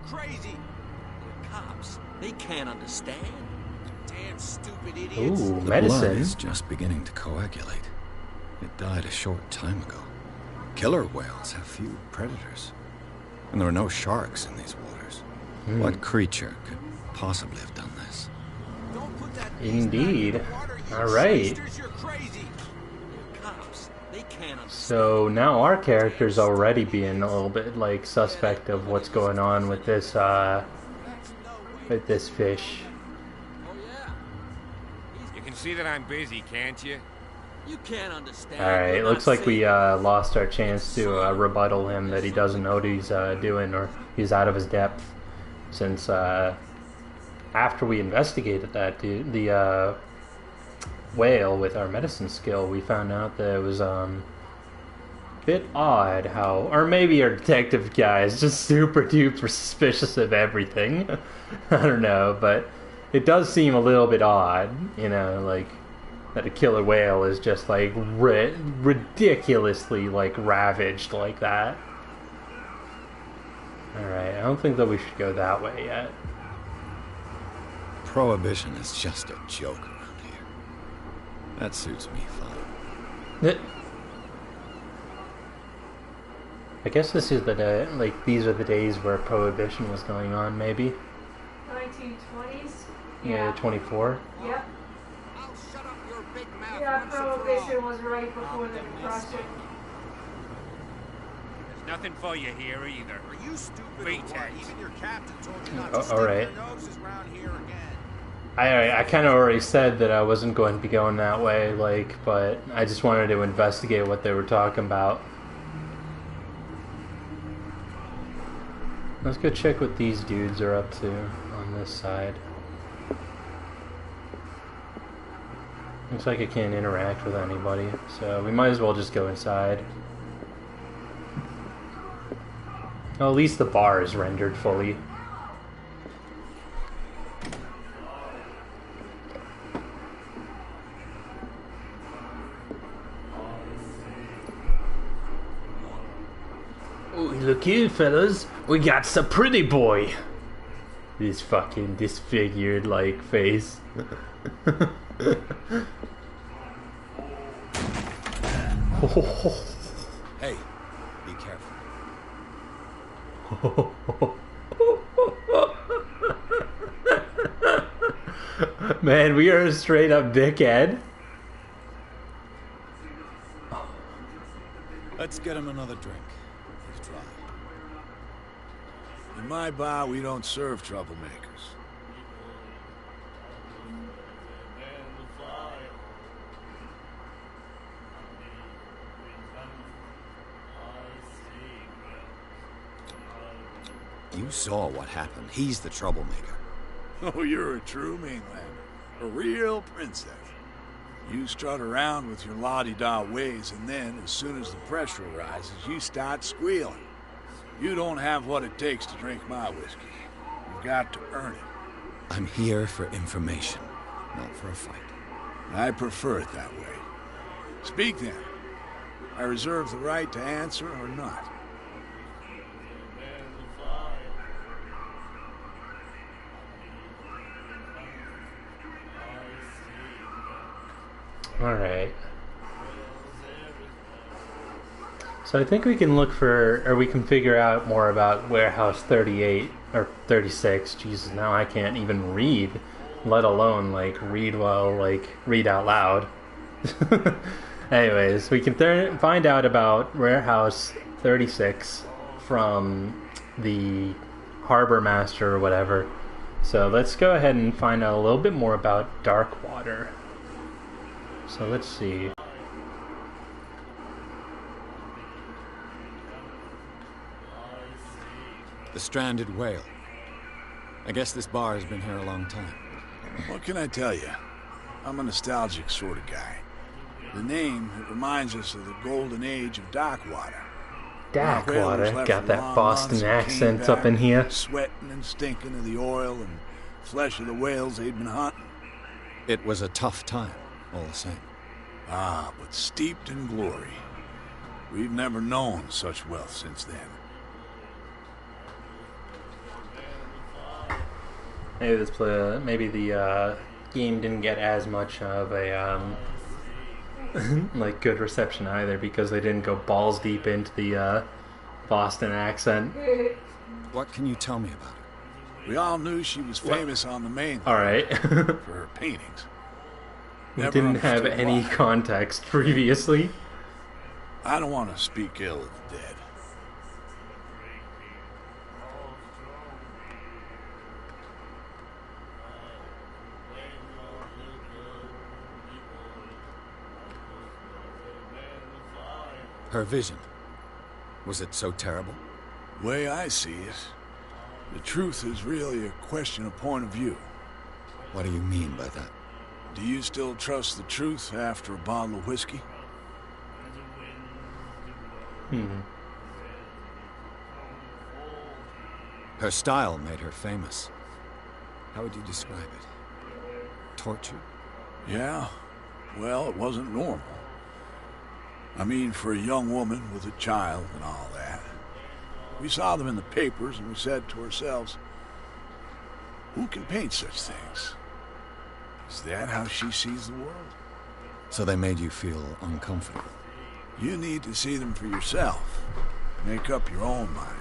you're crazy. The cops, they can't understand. Damn stupid idiots. Ooh, The medicine. blood is just beginning to coagulate. It died a short time ago. Killer whales have few predators. And there are no sharks in these waters. What creature could possibly have done this? Don't put that Indeed. in the water, you All right. sisters, you're crazy. The cops, they can't understand. So now our character's already being a little bit like suspect of what's going on with this fish. Oh yeah. You can see that I'm busy, can't you? You can't understand. Alright, You're it looks not like we safe. lost our chance to rebuttal him that he doesn't know what he's doing, or he's out of his depth. Since after we investigated that the whale with our medicine skill, we found out that it was a bit odd how, or maybe our detective guy is just super duper suspicious of everything. I don't know, but it does seem a little bit odd, you know, like that a killer whale is just like ridiculously like ravaged like that. Alright, I don't think that we should go that way yet. Prohibition is just a joke around here. That suits me fine. I guess this is the day, like these are the days where Prohibition was going on, maybe. 1920s? Yeah, 24. Yep. I'll shut up your big mouth Yeah, once and for all. Prohibition was right before the Depression. There's nothing for you here either. Are you stupid or Wait, what? Ted. Even your captain told you not Oh, to stick alright. your noses around here again. I kind of already said that I wasn't going to be going that way, like, but I just wanted to investigate what they were talking about. Let's go check what these dudes are up to on this side. Looks like I can't interact with anybody, so we might as well just go inside. Well, at least the bar is rendered fully. Oh, look here, fellas. We got some pretty boy. This fucking disfigured, like, face. Hey, be careful. Man, we are a straight up dickhead. Let's get him another drink. He's dry. In my bar, we don't serve troublemakers. You saw what happened. He's the troublemaker. Oh, you're a true mainlander. A real princess. You strut around with your la-di-da ways, and then, as soon as the pressure rises, you start squealing. You don't have what it takes to drink my whiskey. You've got to earn it. I'm here for information, not for a fight. I prefer it that way. Speak then. I reserve the right to answer or not. Alright. So I think we can look for, or we can figure out more about Warehouse 38, or 36. Jesus, now I can't even read, let alone, like, read out loud. Anyways, we can find out about Warehouse 36 from the Harbor Master or whatever. So let's go ahead and find out a little bit more about Darkwater. So let's see. The stranded whale. I guess this bar has been here a long time. What can I tell you? I'm a nostalgic sort of guy. The name, it reminds us of the golden age of Darkwater. Darkwater, got that Boston accent up in here. Sweating and stinking of the oil and flesh of the whales they'd been hunting. It was a tough time, all the same. Ah, but steeped in glory. We've never known such wealth since then. Maybe the game didn't get as much of a like good reception either because they didn't go balls deep into the Boston accent. What can you tell me about her? We all knew she was famous on the main All right. for her paintings. We Never didn't have understood any why. context previously. I don't want to speak ill of the dead. Her vision. Was it so terrible? Way I see it, the truth is really a question of point of view. What do you mean by that? Do you still trust the truth after a bottle of whiskey? Her style made her famous. How would you describe it? Torture? Yeah, well, it wasn't normal. I mean, for a young woman with a child and all that. We saw them in the papers and we said to ourselves, who can paint such things? Is that how she sees the world? So they made you feel uncomfortable. You need to see them for yourself. Make up your own mind.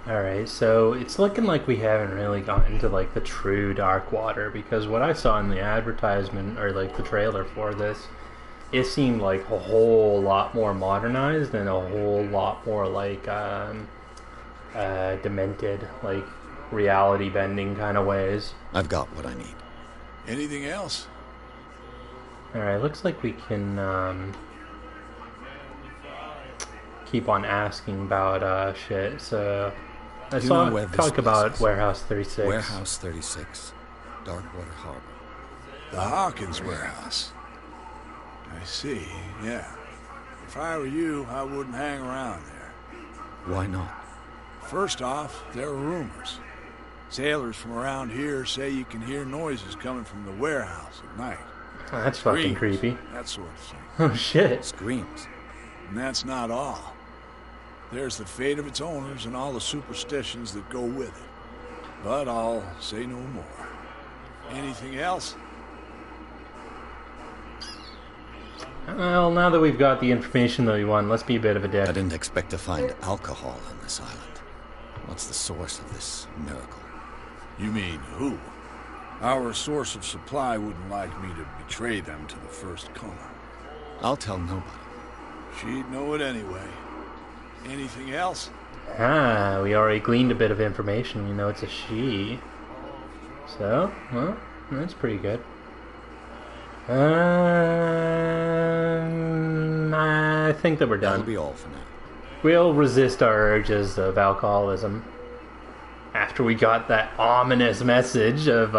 Alright, so it's looking like we haven't really gotten to like the true Darkwater because what I saw in the advertisement or like the trailer for this, it seemed like a whole lot more modernized and a whole lot more like demented, like reality bending kind of ways. I've got what I need. Anything else? Alright, looks like we can keep on asking about shit. So I Do you saw know where this talk place about is? Warehouse 36. Warehouse 36, Darkwater Harbor. The Hawkins warehouse. I see, yeah. If I were you, I wouldn't hang around there. Why not? First off, there are rumors. Sailors from around here say you can hear noises coming from the warehouse at night. Oh, that's fucking Screams, creepy. that sort of thing. Oh shit. Screams. And that's not all. There's the fate of its owners and all the superstitions that go with it. But I'll say no more. Anything else? Well, now that we've got the information that we want, let's be a bit of a dick. I didn't expect to find alcohol on this island. What's the source of this miracle? You mean who? Our source of supply wouldn't like me to betray them to the first comer. I'll tell nobody. She'd know it anyway. Anything else? Ah, we already gleaned a bit of information. You know, it's a she. So, well, that's pretty good. I think that we're That'll done. be all for now. We'll resist our urges of alcoholism. After we got that ominous message of,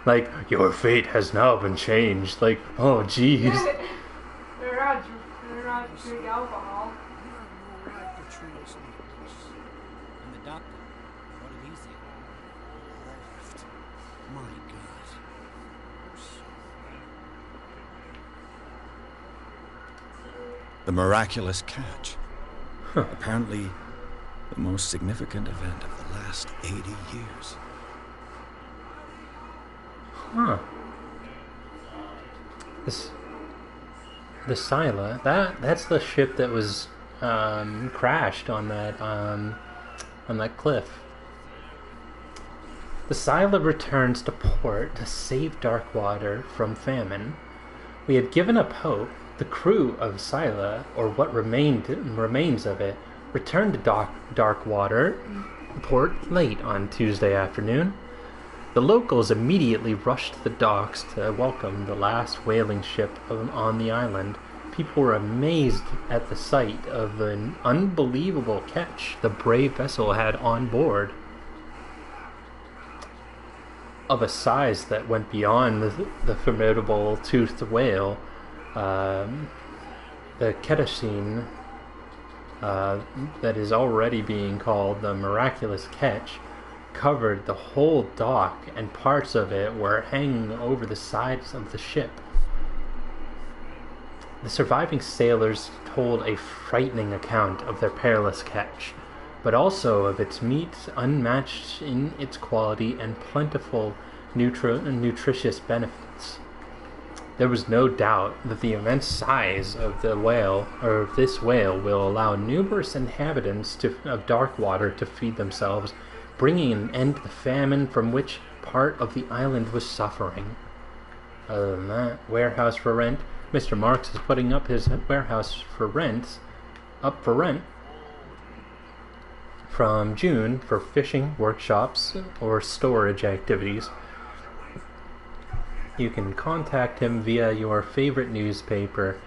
like, your fate has now been changed. Like, oh, jeez. They're not drink alcohol. And the doctor, what did he say? My God. The miraculous catch. Apparently, the most significant event of the last 80 years. Huh. The Scylla, that's the ship that was crashed on that cliff. The Scylla returns to port to save Darkwater from famine. We had given up hope. The crew of Scylla, or what remains of it, returned to Darkwater port late on Tuesday afternoon. The locals immediately rushed to the docks to welcome the last whaling ship on the island. People were amazed at the sight of an unbelievable catch the brave vessel had on board, of a size that went beyond the formidable toothed whale. The Ketachine that is already being called the miraculous catch covered the whole dock, and parts of it were hanging over the sides of the ship. The surviving sailors told a frightening account of their perilous catch. but also of its meat unmatched in its quality and plentiful nutritious benefits. There was no doubt that the immense size of the whale, or of this whale, will allow numerous inhabitants of Darkwater to feed themselves, bringing an end to the famine from which part of the island was suffering. Other than that, warehouse for rent. Mr. Marks is putting up his warehouse up for rent from June for fishing, workshops, or storage activities. You can contact him via your favorite newspaper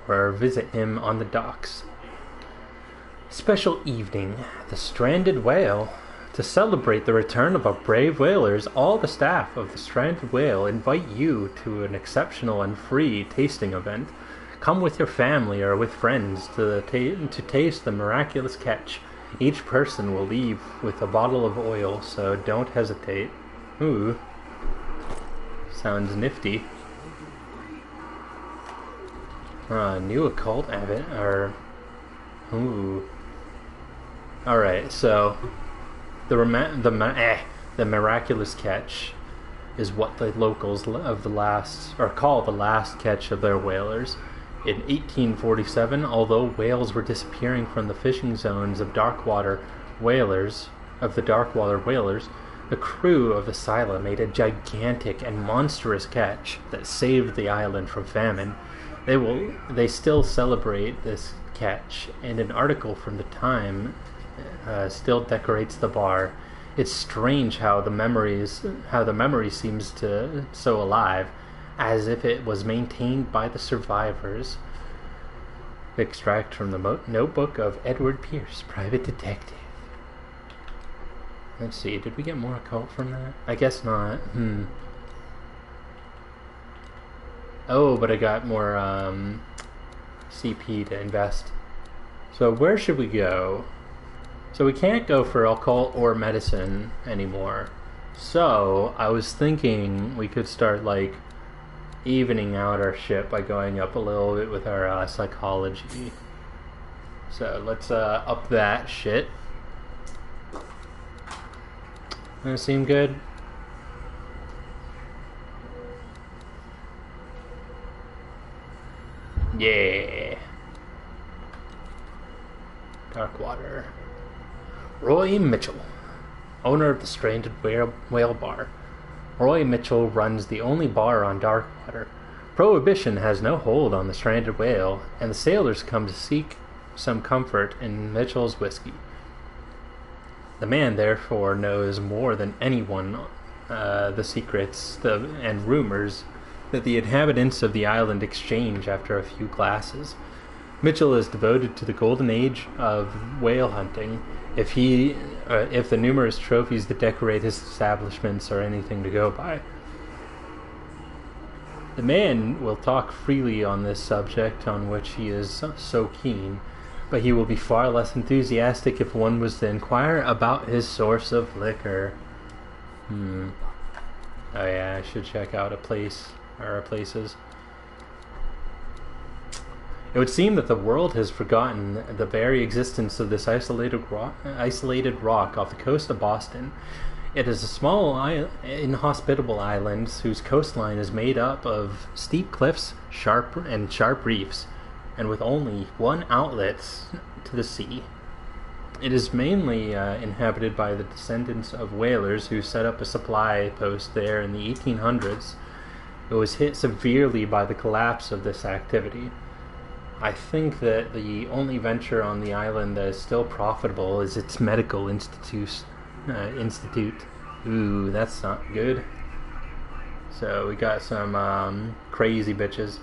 or visit him on the docks. Special evening, the Stranded Whale. To celebrate the return of our brave whalers, all the staff of the Stranded Whale invite you to an exceptional and free tasting event. Come with your family or with friends to taste the miraculous catch. Each person will leave with a bottle of oil, so don't hesitate. Ooh. Sounds nifty. New occult abbot, or... Ooh. Alright, so... The miraculous catch is what the locals of the last... or call the last catch of their whalers. In 1847, although whales were disappearing from the fishing zones of Darkwater whalers, the crew of the Scylla made a gigantic and monstrous catch that saved the island from famine. They still celebrate this catch, and an article from the time still decorates the bar. It's strange how the memory seems to so alive, as if it was maintained by the survivors. Extract from the notebook of Edward Pierce, private detective. Let's see, did we get more occult from that? I guess not. Oh, but I got more CP to invest. So where should we go? So we can't go for occult or medicine anymore. So I was thinking we could start like evening out our ship by going up a little bit with our psychology. So let's up that shit. That seem good? Yeah. Darkwater. Roy Mitchell, owner of the Stranded Whale Bar. Roy Mitchell runs the only bar on Darkwater. Prohibition has no hold on the Stranded Whale, and the sailors come to seek some comfort in Mitchell's whiskey. The man, therefore, knows more than anyone the secrets and rumors that the inhabitants of the island exchange after a few glasses. Mitchell is devoted to the golden age of whale hunting, if the numerous trophies that decorate his establishments are anything to go by. The man will talk freely on this subject on which he is so keen, but he will be far less enthusiastic if one was to inquire about his source of liquor. Oh yeah, I should check out a place, or places. It would seem that the world has forgotten the very existence of this isolated rock off the coast of Boston. It is a small, inhospitable island whose coastline is made up of steep cliffs, sharp reefs, and with only one outlet to the sea. It is mainly inhabited by the descendants of whalers who set up a supply post there in the 1800s. It was hit severely by the collapse of this activity. I think that the only venture on the island that is still profitable is its medical institute. Ooh, that's not good. So we got some crazy bitches.